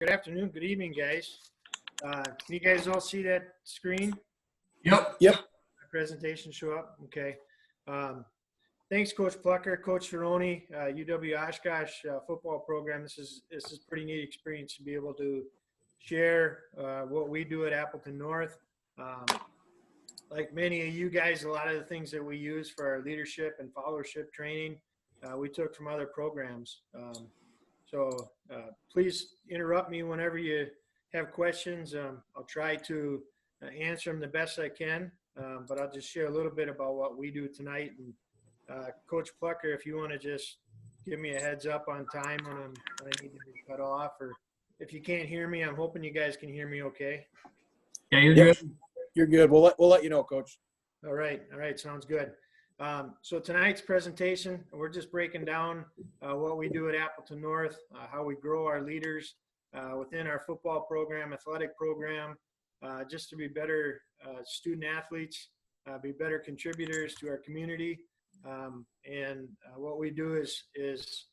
Good afternoon, good evening, guys. Can you guys all see that screen? Yep. My presentation show up? Okay. Thanks, Coach Plucker, Coach Ferroni, UW Oshkosh football program. This is a pretty neat experience to be able to share what we do at Appleton North. Like many of you guys, a lot of the things that we use for our leadership and followership training, we took from other programs. So please interrupt me whenever you have questions. I'll try to answer them the best I can, but I'll just share a little bit about what we do tonight. And Coach Plucker, if you want to just give me a heads up on time when I need to be cut off, or if you can't hear me, I'm hoping you guys can hear me okay. Yeah, you're good. You're good. We'll let you know, Coach. All right. Sounds good. So tonight's presentation, we're just breaking down what we do at Appleton North, how we grow our leaders within our football program, athletic program, just to be better student athletes, be better contributors to our community. And what we do is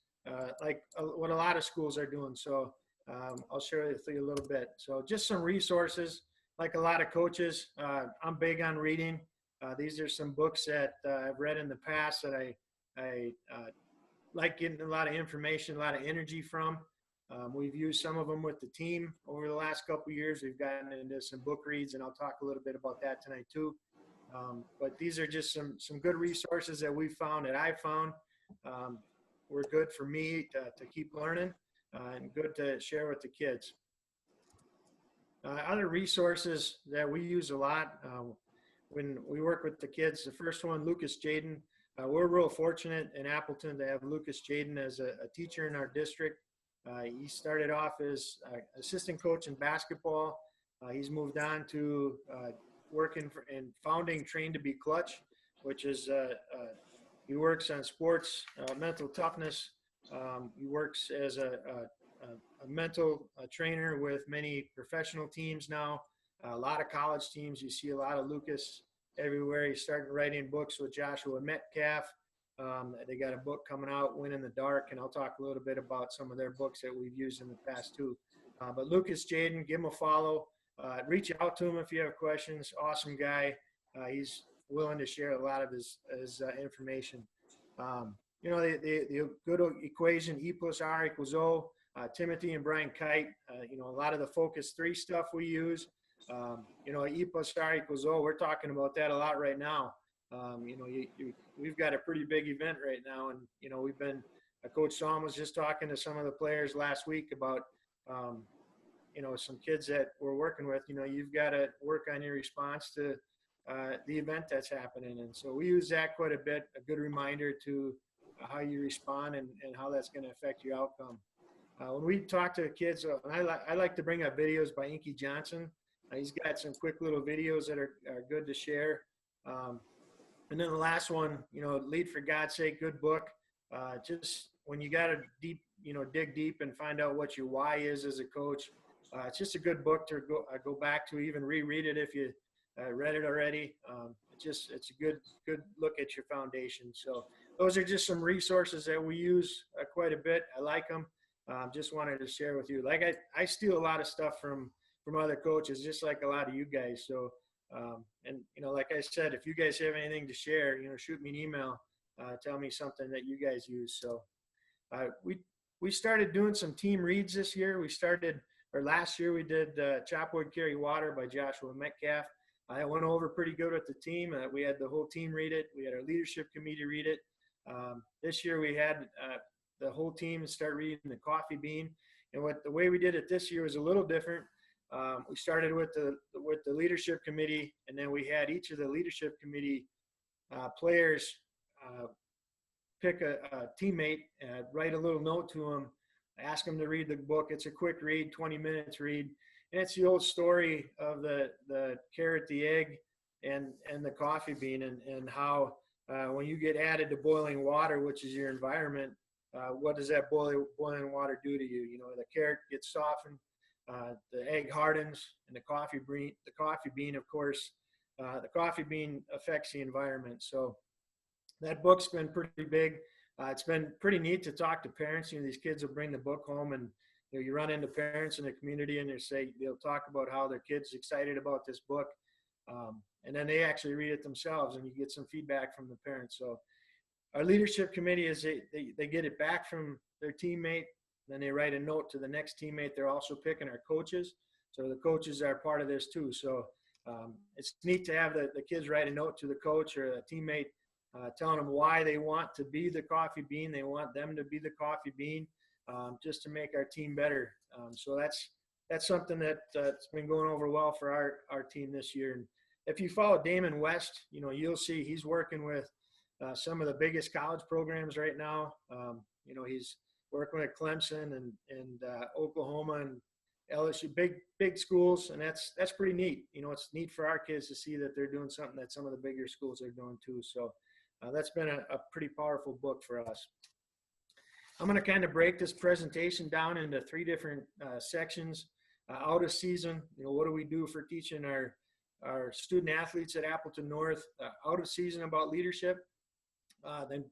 like what a lot of schools are doing. So I'll share with you a little bit. So just some resources, like a lot of coaches, I'm big on reading. These are some books that I've read in the past that I like getting a lot of information, a lot of energy from. We've used some of them with the team over the last couple of years. We've gotten into some book reads, and I'll talk a little bit about that tonight too. But these are just some good resources that we found, that I found. Were good for me to keep learning and good to share with the kids. Other resources that we use a lot when we work with the kids. The first one, Lucas Jaden. We're real fortunate in Appleton to have Lucas Jaden as a teacher in our district. He started off as assistant coach in basketball. He's moved on to working and founding Train to Be Clutch, which is he works on sports, mental toughness. He works as a mental trainer with many professional teams now. A lot of college teams. You see a lot of Lucas everywhere. He's starting writing books with Joshua Metcalf. They got a book coming out, Win in the Dark, and I'll talk a little bit about some of their books that we've used in the past too. But Lucas Jaden, give him a follow. Reach out to him if you have questions. Awesome guy. He's willing to share a lot of his information. You know, the good equation, E plus R equals O. Timothy and Brian Kite, you know, a lot of the Focus 3 stuff we use. You know, E plus R equals O, we're talking about that a lot right now. You know, we've got a pretty big event right now, and, you know, Coach Saum was just talking to some of the players last week about, you know, some kids that we're working with. You know, you've got to work on your response to the event that's happening. And so we use that quite a bit, a good reminder to how you respond and how that's going to affect your outcome. When we talk to kids, I like to bring up videos by Inky Johnson. He's got some quick little videos that are good to share. And then the last one, you know, Lead for God's Sake, good book. Just when you got to dig deep and find out what your why is as a coach. It's just a good book to go back to, even reread it if you read it already. It's a good look at your foundation. So those are just some resources that we use quite a bit. I like them. Just wanted to share with you. Like I steal a lot of stuff from other coaches, just like a lot of you guys. So, and, you know, like I said, if you guys have anything to share, you know, shoot me an email, tell me something that you guys use. So we started doing some team reads this year. Last year we did Chop Wood, Carry Water by Joshua Metcalf. I went over pretty good with the team. We had the whole team read it. We had our leadership committee read it. This year we had the whole team start reading the Coffee Bean. And the way we did it this year was a little different. We started with the leadership committee, and then we had each of the leadership committee players pick a teammate, write a little note to them, ask them to read the book. It's a quick read, 20 minutes read. And it's the old story of the carrot, the egg, and the coffee bean, and how when you get added to boiling water, which is your environment, what does that boiling water do to you? You know, the carrot gets softened, the egg hardens, and the coffee bean, of course, the coffee bean affects the environment. So that book's been pretty big. It's been pretty neat to talk to parents. You know, these kids will bring the book home and, you run into parents in the community and they'll talk about how their kid's excited about this book. And then they actually read it themselves and you get some feedback from the parents. So our leadership committee is they get it back from their teammate. Then they write a note to the next teammate. They're also picking our coaches. So the coaches are part of this too. So it's neat to have the kids write a note to the coach or a teammate telling them why they want to be the coffee bean. They want them to be the coffee bean just to make our team better. So that's something that's been going over well for our team this year. And if you follow Damon West, you'll see he's working with some of the biggest college programs right now. He's working with Clemson and Oklahoma and LSU, big schools, and that's pretty neat. It's neat for our kids to see that they're doing something that some of the bigger schools are doing too. So that's been a pretty powerful book for us. I'm going to kind of break this presentation down into 3 different sections. Out of season, what do we do for teaching our student athletes at Appleton North? Out of season about leadership. Then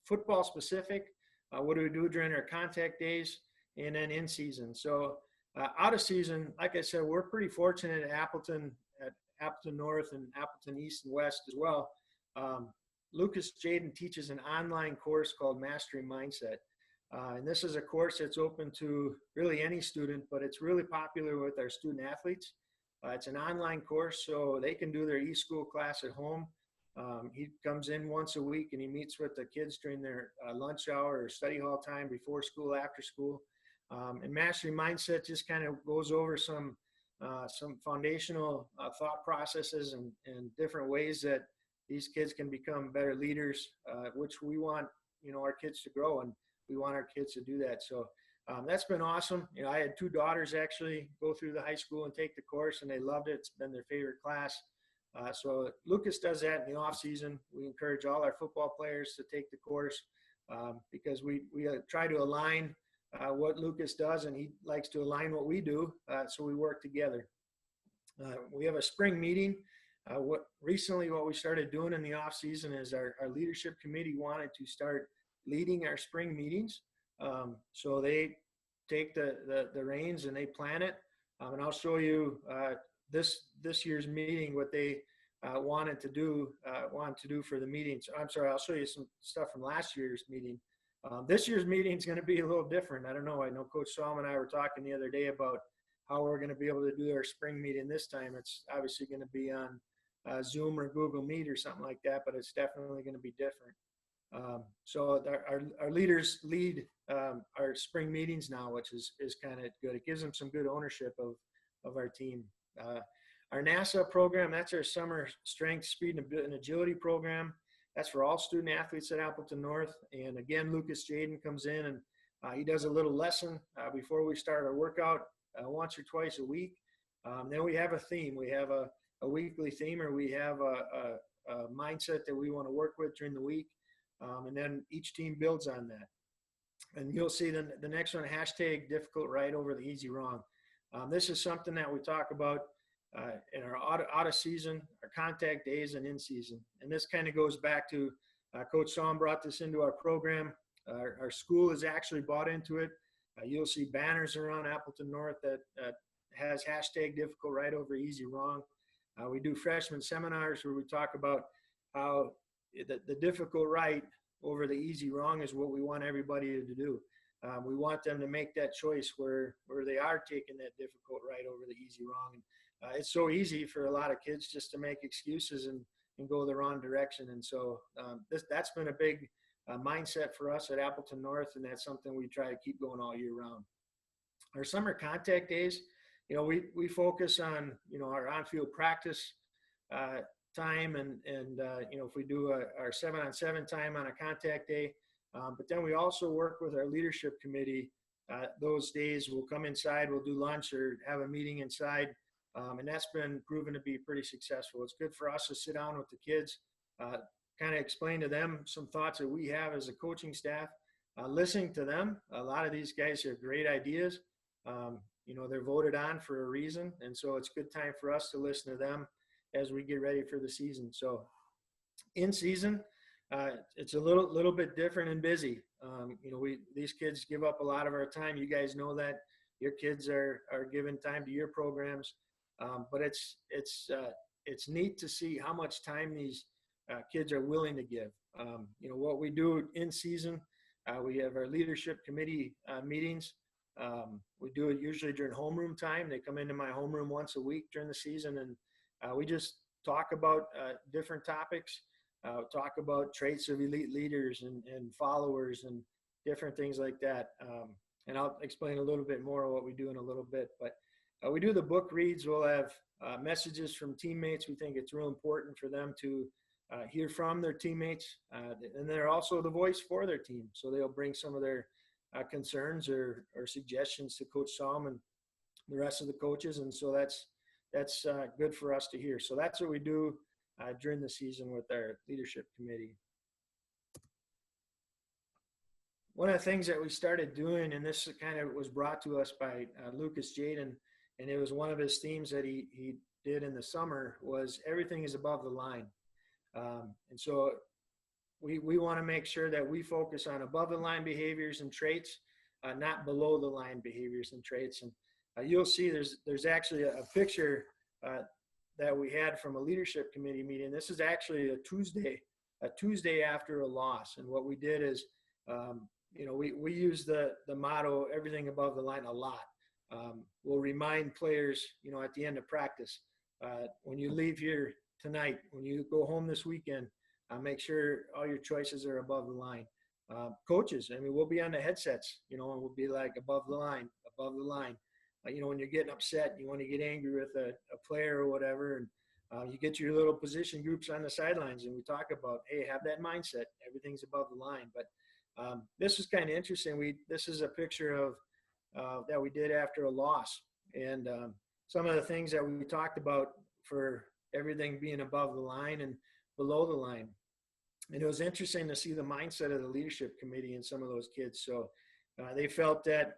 football specific, what do we do during our contact days? And then in season. So out of season, like I said, we're pretty fortunate at Appleton North and Appleton East and West as well. Lucas Jaden teaches an online course called Mastery Mindset. And this is a course that's open to really any student, but it's really popular with our student athletes. It's an online course, so they can do their e-school class at home. He comes in once a week and he meets with the kids during their lunch hour or study hall time, before school, after school. And Mastery Mindset just kind of goes over some foundational thought processes and different ways that these kids can become better leaders, which we want, our kids to grow, and we want our kids to do that. So that's been awesome. I had 2 daughters actually go through the high school and take the course, and they loved it. It's been their favorite class. So Lucas does that in the off season. We encourage all our football players to take the course because we try to align what Lucas does, and he likes to align what we do. So we work together. We have a spring meeting. What we started doing in the off season is our leadership committee wanted to start leading our spring meetings. So they take the reins and they plan it. And I'll show you this year's meeting, what they wanted to do for the meetings. I'm sorry, I'll show you some stuff from last year's meeting. This year's meeting is going to be a little different. I don't know. I know Coach Solomon and I were talking the other day about how we're going to be able to do our spring meeting this time. It's obviously going to be on Zoom or Google Meet or something like that, but it's definitely going to be different. So our leaders lead our spring meetings now, which is kind of good. It gives them some good ownership of our team. Our NASA program, that's our summer strength, speed, and agility program. That's for all student athletes at Appleton North. And again, Lucas Jaden comes in and he does a little lesson before we start our workout once or twice a week. Then we have a theme. We have a weekly theme, or we have a mindset that we want to work with during the week. And then each team builds on that. And you'll see the next one, hashtag difficult right over the easy wrong. This is something that we talk about in our out of season, our contact days, and in season. And this kind of goes back to Coach Saum brought this into our program. Our school has actually bought into it. You'll see banners around Appleton North that has hashtag difficult right over easy wrong. We do freshman seminars where we talk about how the difficult right over the easy wrong is what we want everybody to do. We want them to make that choice where they are taking that difficult right over the easy wrong. And it's so easy for a lot of kids just to make excuses and go the wrong direction. And so that's been a big mindset for us at Appleton North, and that's something we try to keep going all year round. Our summer contact days, we focus on, our on-field practice time and if we do our 7-on-7 time on a contact day, but then we also work with our leadership committee. Those days we'll come inside, we'll do lunch or have a meeting inside, and that's been proven to be pretty successful. It's good for us to sit down with the kids, kind of explain to them some thoughts that we have as a coaching staff, listening to them. A lot of these guys have great ideas. They're voted on for a reason, and so it's a good time for us to listen to them as we get ready for the season. So in season, it's a little bit different and busy. These kids give up a lot of our time. You guys know that. Your kids are giving time to your programs, but it's neat to see how much time these kids are willing to give. What we do in season, we have our leadership committee meetings. We do it usually during homeroom time. They come into my homeroom once a week during the season, and we just talk about different topics, talk about traits of elite leaders and followers and different things like that. And I'll explain a little bit more of what we do in a little bit. But we do the book reads. We'll have messages from teammates. We think it's real important for them to hear from their teammates. And they're also the voice for their team. So they'll bring some of their concerns or suggestions to Coach Saum and the rest of the coaches. And so that's good for us to hear. So that's what we do during the season with our leadership committee. One of the things that we started doing, and this kind of was brought to us by Lucas Jaden, and it was one of his themes that he did in the summer, was everything is above the line. And so we want to make sure that we focus on above the line behaviors and traits, not below the line behaviors and traits. And you'll see there's actually a picture that we had from a leadership committee meeting. This is actually a Tuesday after a loss. And what we did is, we use the motto, everything above the line, a lot. We'll remind players, at the end of practice, when you leave here tonight, when you go home this weekend, make sure all your choices are above the line. Coaches, we'll be on the headsets, and we'll be like above the line, above the line. When you're getting upset, you want to get angry with a player or whatever, and you get your little position groups on the sidelines, and we talk about, hey, have that mindset. Everything's above the line. But this is kind of interesting. This is a picture of that we did after a loss, and some of the things that we talked about for everything being above the line and below the line. And it was interesting to see the mindset of the leadership committee and some of those kids. So they felt that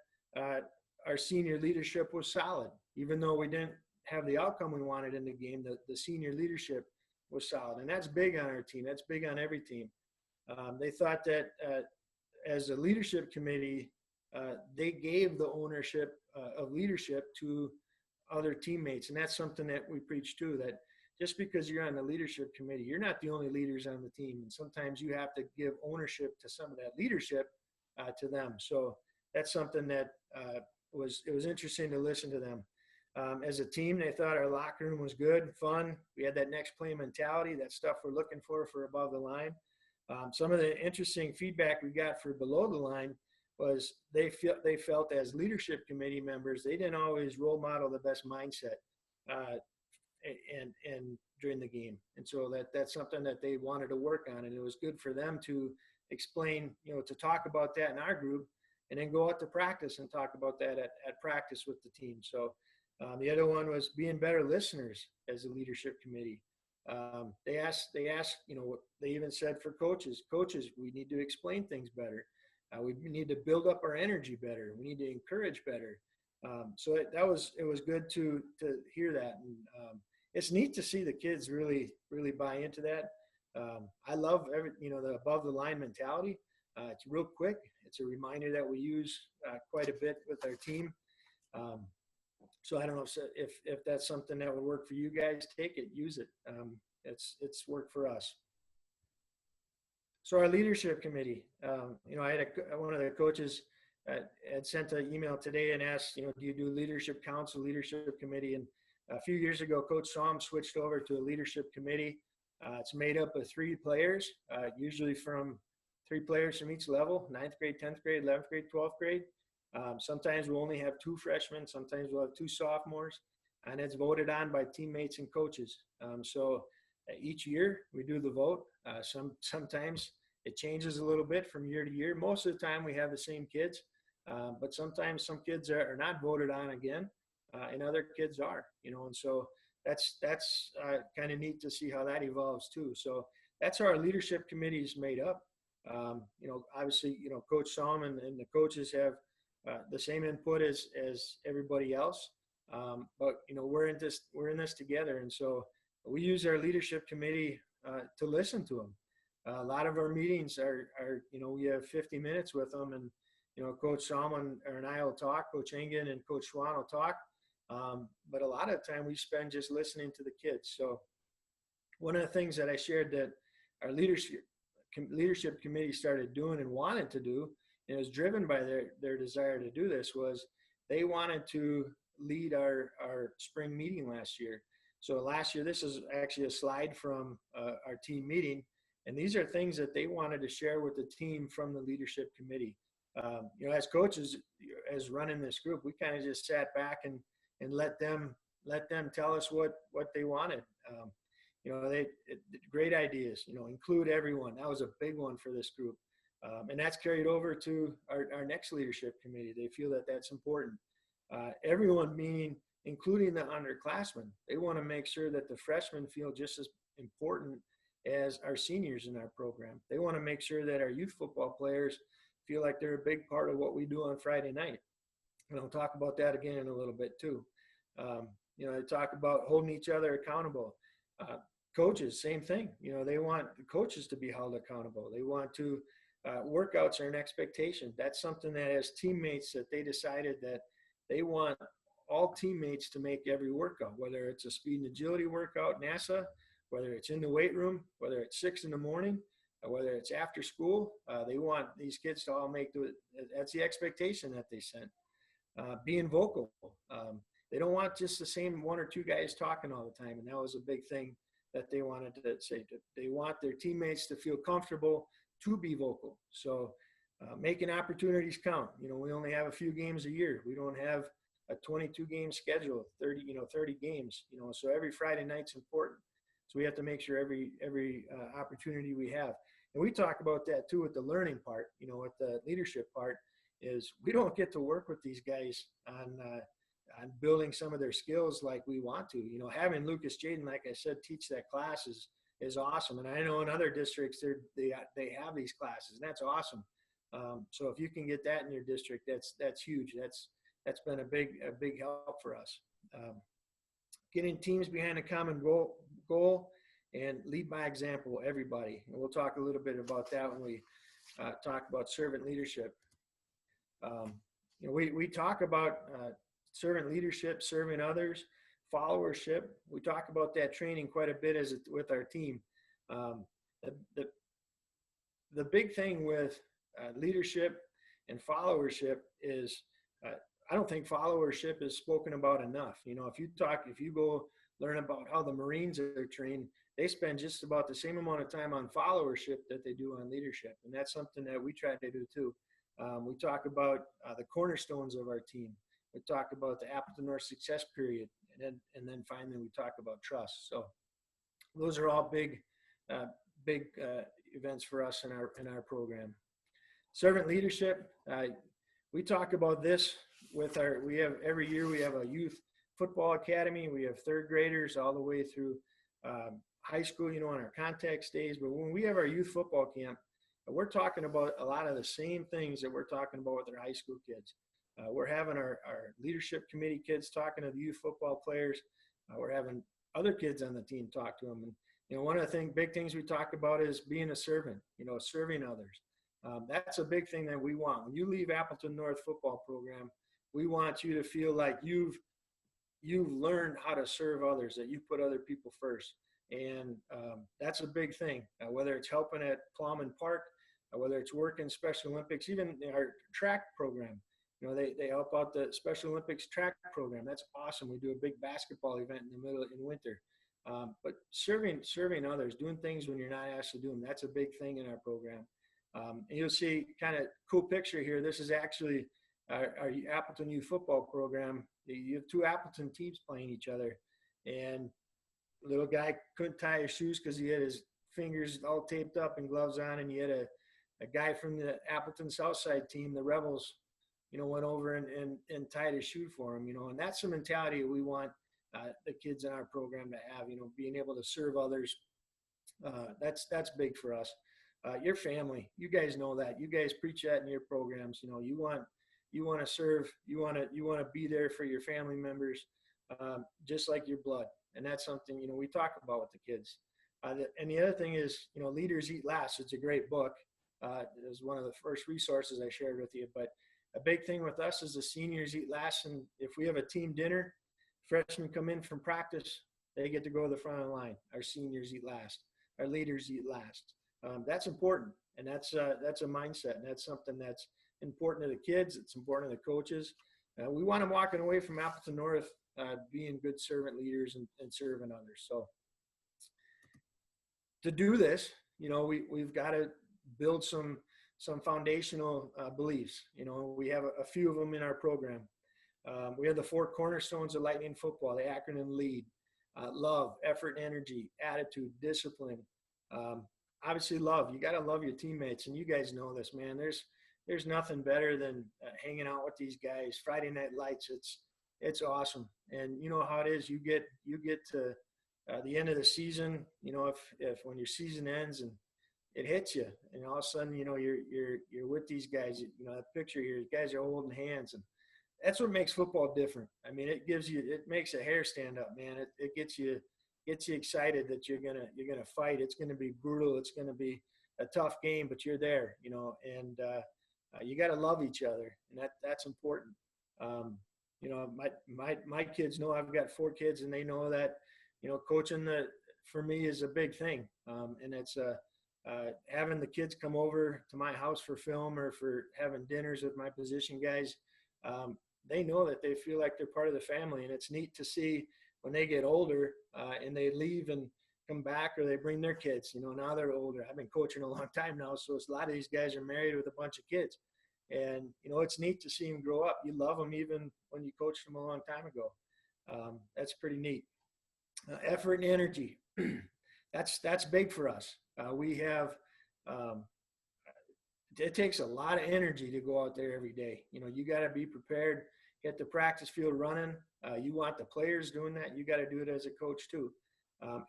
our senior leadership was solid, even though we didn't have the outcome we wanted in the game. The senior leadership was solid, and that's big on our team. That's big on every team. They thought that as a leadership committee, they gave the ownership of leadership to other teammates. And that's something that we preach too, that just because you're on the leadership committee, you're not the only leaders on the team. And sometimes you have to give ownership to some of that leadership to them. So that's something that it was interesting to listen to them. As a team, they thought our locker room was good, fun. We had that next play mentality, that stuff we're looking for above the line. Some of the interesting feedback we got for below the line was they felt as leadership committee members, they didn't always role model the best mindset and during the game. And so that's something that they wanted to work on. And it was good for them to explain, to talk about that in our group and then go out to practice and talk about that at practice with the team. So the other one was being better listeners as a leadership committee. They asked, they even said for coaches, we need to explain things better. We need to build up our energy better. We need to encourage better. So it was good to hear that. And it's neat to see the kids really, really buy into that. I love the above the line mentality. It's real quick. It's a reminder that we use quite a bit with our team. So I don't know if that's something that would work for you guys. Take it, use it. It's worked for us. So our leadership committee, I had one of the coaches had sent an email today and asked, do you do leadership council, leadership committee? And a few years ago, Coach Saum switched over to a leadership committee. It's made up of 3 players, usually from 3 players from each level, 9th grade, 10th grade, 11th grade, 12th grade. Sometimes we'll only have 2 freshmen. Sometimes we'll have 2 sophomores, and it's voted on by teammates and coaches. So each year we do the vote. Sometimes it changes a little bit from year to year. Most of the time we have the same kids, but sometimes some kids are not voted on again, and other kids are, and so that's kind of neat to see how that evolves too. So that's how our leadership committee is made up. Obviously, Coach Saum and the coaches have the same input as everybody else. But we're in this together. And so we use our leadership committee to listen to them. A lot of our meetings are, we have 50 minutes with them, and, Coach Salmon and I will talk, Coach Engen and Coach Schwan will talk. But a lot of time we spend just listening to the kids. So one of the things that I shared that our leadership committee started doing and wanted to do, and it was driven by their desire to do this, was they wanted to lead our spring meeting last year. So last year, this is actually a slide from our team meeting, and these are things that they wanted to share with the team from the leadership committee. As coaches, as running this group, we kind of just sat back and let them tell us what they wanted. Great ideas, include everyone. That was a big one for this group. And that's carried over to our next leadership committee. They feel that that's important. Everyone, meaning including the underclassmen, they want to make sure that the freshmen feel just as important as our seniors in our program. They want to make sure that our youth football players feel like they're a big part of what we do on Friday night. And I'll talk about that again in a little bit too. They talk about holding each other accountable. Coaches, same thing. They want the coaches to be held accountable. They want to workouts are an expectation. That's something that as teammates that they decided that they want all teammates to make every workout, whether it's a speed and agility workout, NASA, whether it's in the weight room, whether it's 6 a.m, whether it's after school. They want these kids to all that's the expectation that they sent. Being vocal. They don't want just the same one or two guys talking all the time. And that was a big thing that they wanted to say. They want their teammates to feel comfortable to be vocal. So making opportunities count. We only have a few games a year. We don't have a 22-game schedule, 30 games. So every Friday night's important. So we have to make sure every opportunity we have. And we talk about that too with the learning part, with the leadership part, is we don't get to work with these guys on building some of their skills like we want to. Having Lucas Jaden, like I said, teach that class is awesome. And I know in other districts they have these classes, and that's awesome. So if you can get that in your district, that's huge. That's been a big help for us. Getting teams behind a common goal and lead by example, everybody. And we'll talk a little bit about that when we talk about servant leadership. We talk about servant leadership, serving others, followership. We talk about that training quite a bit with our team. The big thing with leadership and followership is I don't think followership is spoken about enough. If you go learn about how the Marines are trained, they spend just about the same amount of time on followership that they do on leadership. And that's something that we try to do too. We talk about the cornerstones of our team. We talk about the Appleton North Success Period, and then finally we talk about trust. So those are all big events for us in our program. Servant leadership. We talk about this with every year we have a youth football academy. We have third graders all the way through high school, on our contact days. But when we have our youth football camp, we're talking about a lot of the same things that we're talking about with our high school kids. We're having our leadership committee kids talking to the youth football players. We're having other kids on the team talk to them. And one of the big things we talk about is being a servant, serving others. That's a big thing that we want. When you leave Appleton North football program, we want you to feel like you've learned how to serve others, that you put other people first. And that's a big thing, whether it's helping at Plowman Park, whether it's working Special Olympics, even our track program. They help out the Special Olympics track program. That's awesome. We do a big basketball event in winter. But serving others, doing things when you're not asked to do them, that's a big thing in our program. And you'll see kind of cool picture here. This is actually our Appleton youth football program. You have two Appleton teams playing each other, and the little guy couldn't tie his shoes because he had his fingers all taped up and gloves on, and you had a guy from the Appleton Southside team, the Rebels, went over and tied his shoe for him, and that's the mentality we want the kids in our program to have, being able to serve others. That's big for us. Your family, you guys know that. You guys preach that in your programs. You want to serve. You want to be there for your family members, just like your blood. And that's something we talk about with the kids. And the other thing is, Leaders Eat Last. It's a great book. It was one of the first resources I shared with you. But a big thing with us is the seniors eat last. And if we have a team dinner, freshmen come in from practice, they get to go to the front of the line. Our seniors eat last. Our leaders eat last. That's important. And that's a mindset. And that's something that's important to the kids. It's important to the coaches. We want them walking away from Appleton North being good servant leaders and serving others. So to do this, we've got to build some foundational beliefs. We have a few of them in our program. We have the 4 cornerstones of Lightning football, the acronym LEAD: love, effort, energy, attitude, discipline. Obviously love. You got to love your teammates, and you guys know this, man. There's nothing better than hanging out with these guys. Friday Night Lights, it's awesome. And you know how it is. You get to the end of the season. If when your season ends and it hits you, and all of a sudden, you're with these guys. That picture here, guys are holding hands, and that's what makes football different. I mean, it makes a hair stand up, man. It gets you excited that you're gonna fight. It's gonna be brutal. It's gonna be a tough game, but you're there, and you got to love each other, and that's important. My kids know I've got 4 kids, and they know that, coaching for me is a big thing. And it's having the kids come over to my house for film or for having dinners with my position guys. They know that they feel like they're part of the family, and it's neat to see when they get older and they leave and come back, or they bring their kids. Now they're older. I've been coaching a long time now, so a lot of these guys are married with a bunch of kids, and it's neat to see them grow up. You love them even when you coached them a long time ago. That's pretty neat. Effort and energy. That's big for us. We have it takes a lot of energy to go out there every day. You got to be prepared, get the practice field running. You want the players doing that. You got to do it as a coach too.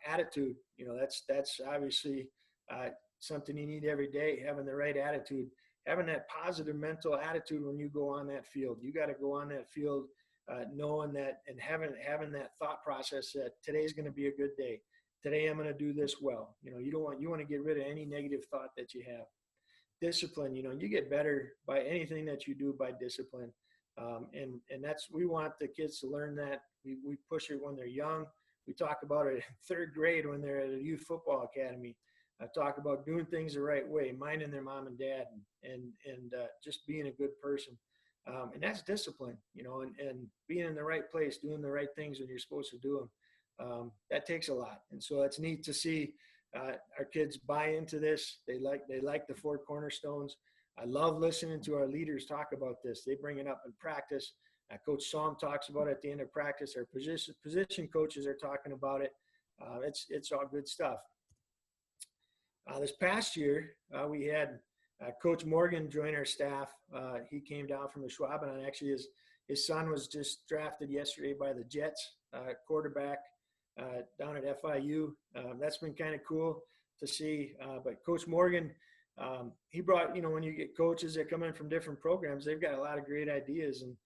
Attitude, that's obviously something you need every day, having the right attitude, having that positive mental attitude when you go on that field. You got to go on that field knowing that, and having that thought process that today's going to be a good day. Today I'm going to do this well. You want to get rid of any negative thought that you have. Discipline, you get better by anything that you do by discipline. And we want the kids to learn that. We push it when they're young. We talk about it in 3rd grade when they're at a youth football academy. I talk about doing things the right way, minding their mom and dad, and just being a good person. And that's discipline, and being in the right place, doing the right things when you're supposed to do them. That takes a lot. And so it's neat to see our kids buy into this. They like the 4 cornerstones. I love listening to our leaders talk about this. They bring it up in practice. Coach Psalm talks about it at the end of practice. Our position coaches are talking about it. It's all good stuff. This past year, we had Coach Morgan join our staff. He came down from the Schwab, and actually his son was just drafted yesterday by the Jets, quarterback down at FIU. That's been kind of cool to see. But Coach Morgan, he brought, when you get coaches that come in from different programs, they've got a lot of great ideas. And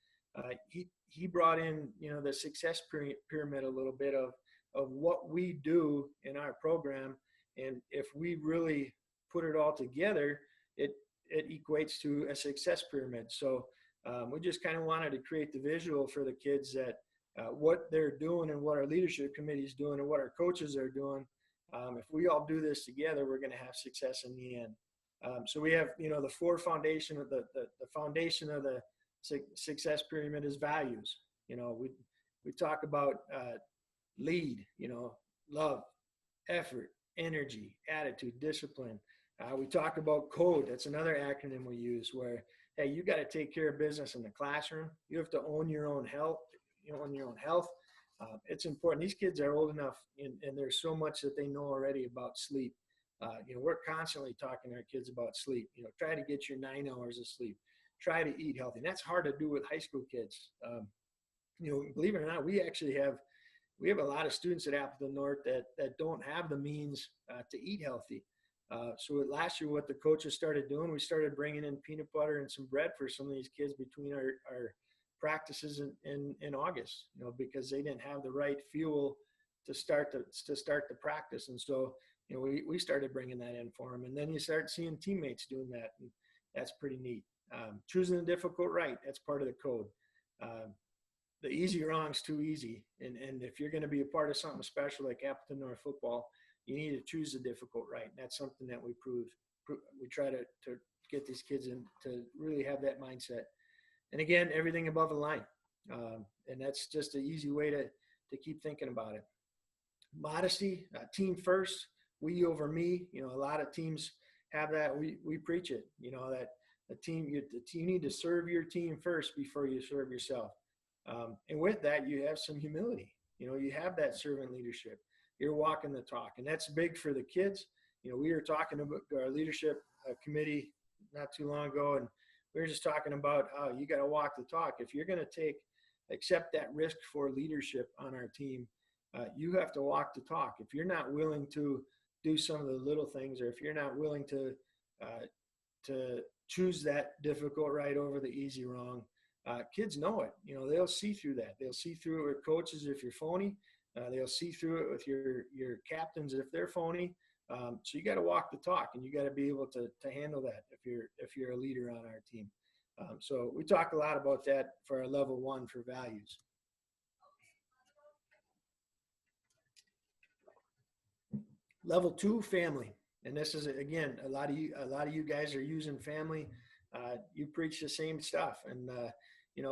he brought in, the success pyramid a little bit of what we do in our program. And if we really put it all together, it equates to a success pyramid. So we just kind of wanted to create the visual for the kids that what they're doing and what our leadership committee is doing and what our coaches are doing. If we all do this together, we're going to have success in the end. So we have, the 4 foundation of the foundation of the success pyramid is values. We talk about lead, love, effort, energy, attitude, discipline. We talk about code. That's another acronym we use where, hey, you got to take care of business in the classroom. You have to own your own health. It's important. These kids are old enough, and there's so much that they know already about sleep. We're constantly talking to our kids about sleep. Try to get your 9 hours of sleep. Try to eat healthy. And that's hard to do with high school kids. Believe it or not, we have a lot of students at Appleton North that don't have the means to eat healthy. So last year, what the coaches started doing, we started bringing in peanut butter and some bread for some of these kids between our practices in August, because they didn't have the right fuel to start the practice. And so we started bringing that in for them. And then you start seeing teammates doing that. And that's pretty neat. Choosing the difficult right, that's part of the code. The easy wrong's too easy. And if you're going to be a part of something special like Appleton North football, you need to choose the difficult right. And that's something that we prove. We try to get these kids in to really have that mindset. And again, everything above the line. And that's just an easy way to keep thinking about it. Modesty, team first, we over me. A lot of teams have that. We preach it, that the team, you need to serve your team first before you serve yourself. And with that, you have some humility. You have that servant leadership. You're walking the talk. And that's big for the kids. We were talking about our leadership committee not too long ago, and we were just talking about how you got to walk the talk. If you're going to accept that risk for leadership on our team, you have to walk the talk. If you're not willing to do some of the little things, or if you're not willing to choose that difficult right over the easy wrong, kids know it. They'll see through that. They'll see through it with coaches if you're phony. They'll see through it with your captains if they're phony. So you got to walk the talk, and you got to be able to handle that if you're a leader on our team. So we talk a lot about that for our level 1 for values. Level 2, family. And this is, again, a lot of you guys are using family. You preach the same stuff, and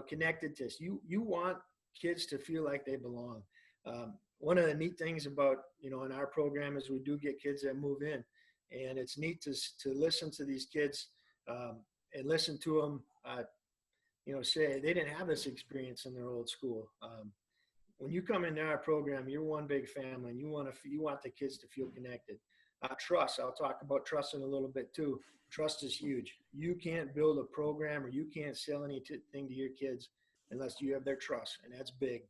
connectedness. You want kids to feel like they belong. One of the neat things about, in our program is we do get kids that move in, and it's neat to listen to these kids and listen to them, say they didn't have this experience in their old school. When you come into our program, you're one big family, and you want the kids to feel connected. Trust. I'll talk about trust in a little bit too. Trust is huge. You can't build a program, or you can't sell anything to your kids unless you have their trust, and that's big.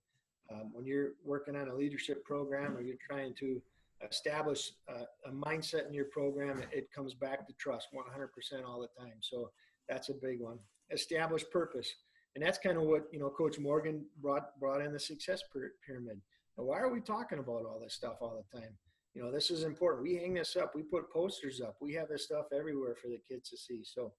When you're working on a leadership program, or you're trying to establish a mindset in your program, it comes back to trust 100% all the time. So that's a big one. Establish purpose. And that's kind of what, Coach Morgan brought in the success pyramid. Now, why are we talking about all this stuff all the time? This is important. We hang this up. We put posters up. We have this stuff everywhere for the kids to see. So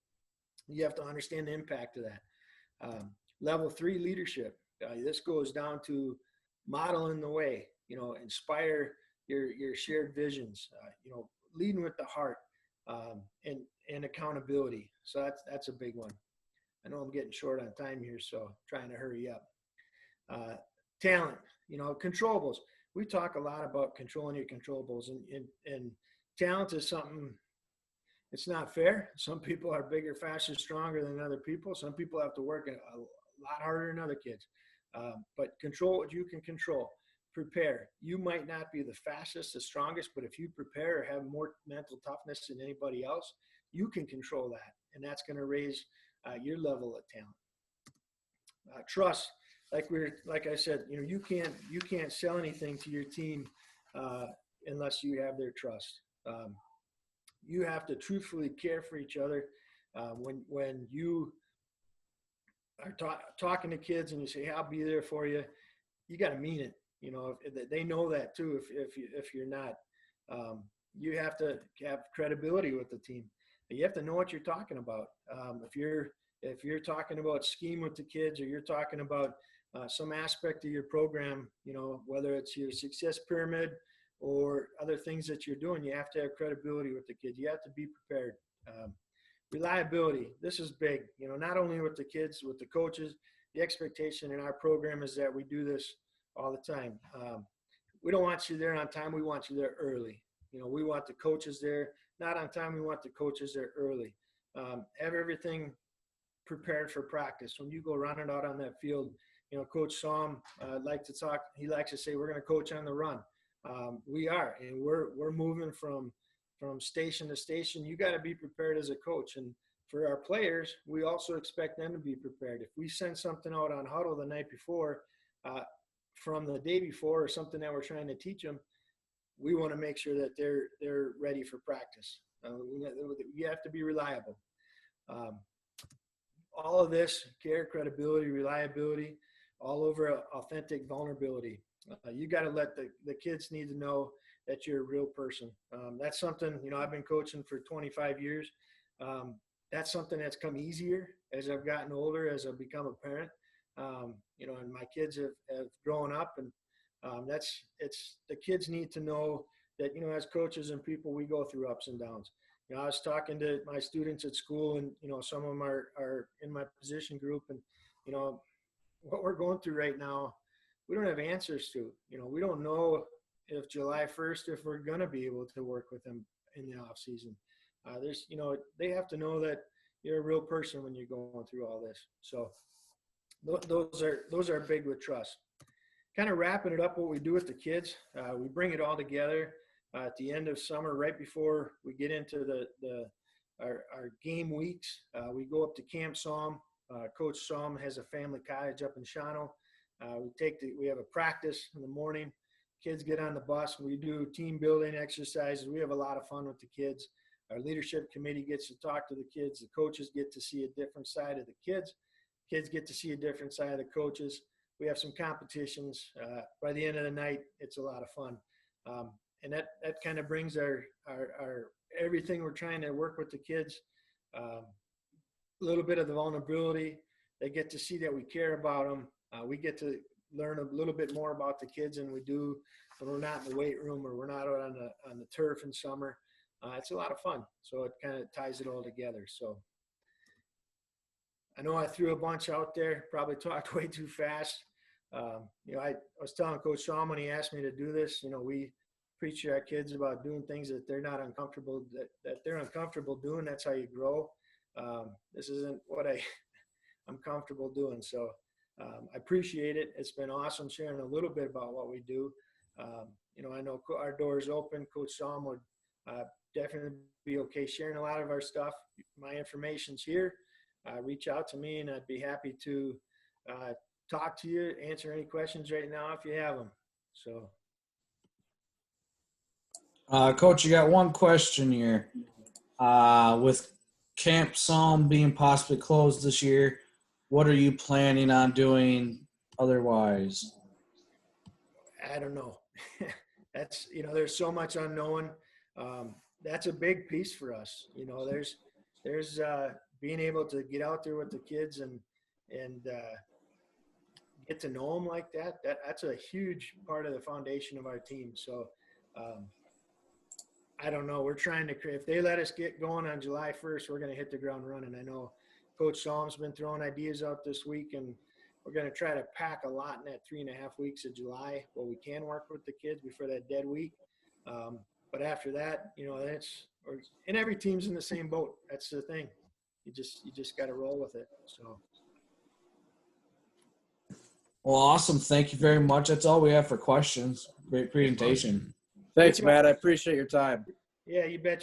you have to understand the impact of that. Level 3, leadership. This goes down to modeling the way, inspire your shared visions, leading with the heart, and accountability. So that's a big one. I know I'm getting short on time here, so I'm trying to hurry up. Talent, controllables. We talk a lot about controlling your controllables, and talent is something, it's not fair. Some people are bigger, faster, stronger than other people. Some people have to work a lot harder than other kids. But control what you can control. Prepare. You might not be the fastest, the strongest, but if you prepare or have more mental toughness than anybody else, you can control that, and that's going to raise your level of talent. Trust. Like I said, you can't sell anything to your team unless you have their trust. You have to truthfully care for each other. When you are talking to kids and you say, hey, I'll be there for you, you got to mean it. They know that too. If you're not, you have to have credibility with the team. You have to know what you're talking about. If you're talking about scheme with the kids, or you're talking about some aspect of your program, whether it's your success pyramid or other things that you're doing, you have to have credibility with the kids. You have to be prepared. Reliability. This is big, not only with the kids, with the coaches. The expectation in our program is that we do this all the time. We don't want you there on time. We want you there early. We want the coaches there, not on time. We want the coaches there early. Have everything prepared for practice. When you go running out on that field, Coach Saum likes to talk. He likes to say, we're going to coach on the run. We are, and we're moving from station to station. You got to be prepared as a coach. And for our players, we also expect them to be prepared. If we send something out on huddle the night before, from the day before, or something that we're trying to teach them, we want to make sure that they're ready for practice. You have to be reliable. All of this, care, credibility, reliability, all over authentic vulnerability. You got to let the kids need to know that you're a real person. That's something, I've been coaching for 25 years. That's something that's come easier as I've gotten older, as I've become a parent. And my kids have grown up, and the kids need to know that, as coaches and people, we go through ups and downs. I was talking to my students at school, and, some of them are in my position group, and, what we're going through right now, we don't have answers to. We don't know if July 1st, if we're going to be able to work with them in the off season. They have to know that you're a real person when you're going through all this. So those are big with trust. Kind of wrapping it up, what we do with the kids, we bring it all together at the end of summer, right before we get into our game weeks. We go up to Camp Psalm. Coach Psalm has a family cottage up in Shawano. We have a practice in the morning. Kids get on the bus. We do team building exercises. We have a lot of fun with the kids. Our leadership committee gets to talk to the kids. The coaches get to see a different side of the kids. Kids get to see a different side of the coaches. We have some competitions. By the end of the night, it's a lot of fun. And that kind of brings our everything we're trying to work with the kids. A little bit of the vulnerability. They get to see that we care about them. We get to learn a little bit more about the kids than we do when we're not in the weight room or we're not out on the turf in summer. It's a lot of fun. So it kind of ties it all together. So I know I threw a bunch out there, probably talked way too fast. I was telling Coach Shaw when he asked me to do this, we preach to our kids about doing things that they're not uncomfortable, that they're uncomfortable doing. That's how you grow. This isn't what I'm comfortable doing. So I appreciate it. It's been awesome sharing a little bit about what we do. I know our door is open. Coach Shaw would definitely be okay sharing a lot of our stuff. My information's here. Reach out to me, and I'd be happy to talk to you, answer any questions right now if you have them. So, Coach, you got one question here. With Camp Psalm being possibly closed this year, what are you planning on doing otherwise? I don't know. That's, there's so much unknown. That's a big piece for us. There's being able to get out there with the kids and get to know them like that. That's a huge part of the foundation of our team. So I don't know. We're trying to if they let us get going on July 1st, we're going to hit the ground running. I know Coach Psalm's been throwing ideas out this week, and we're going to try to pack a lot in that 3.5 weeks of July where we can work with the kids before that dead week. But after that, and every team's in the same boat. That's the thing. You just got to roll with it. So. Well, awesome. Thank you very much. That's all we have for questions. Great presentation. Thanks, Matt. I appreciate your time. Yeah, you bet.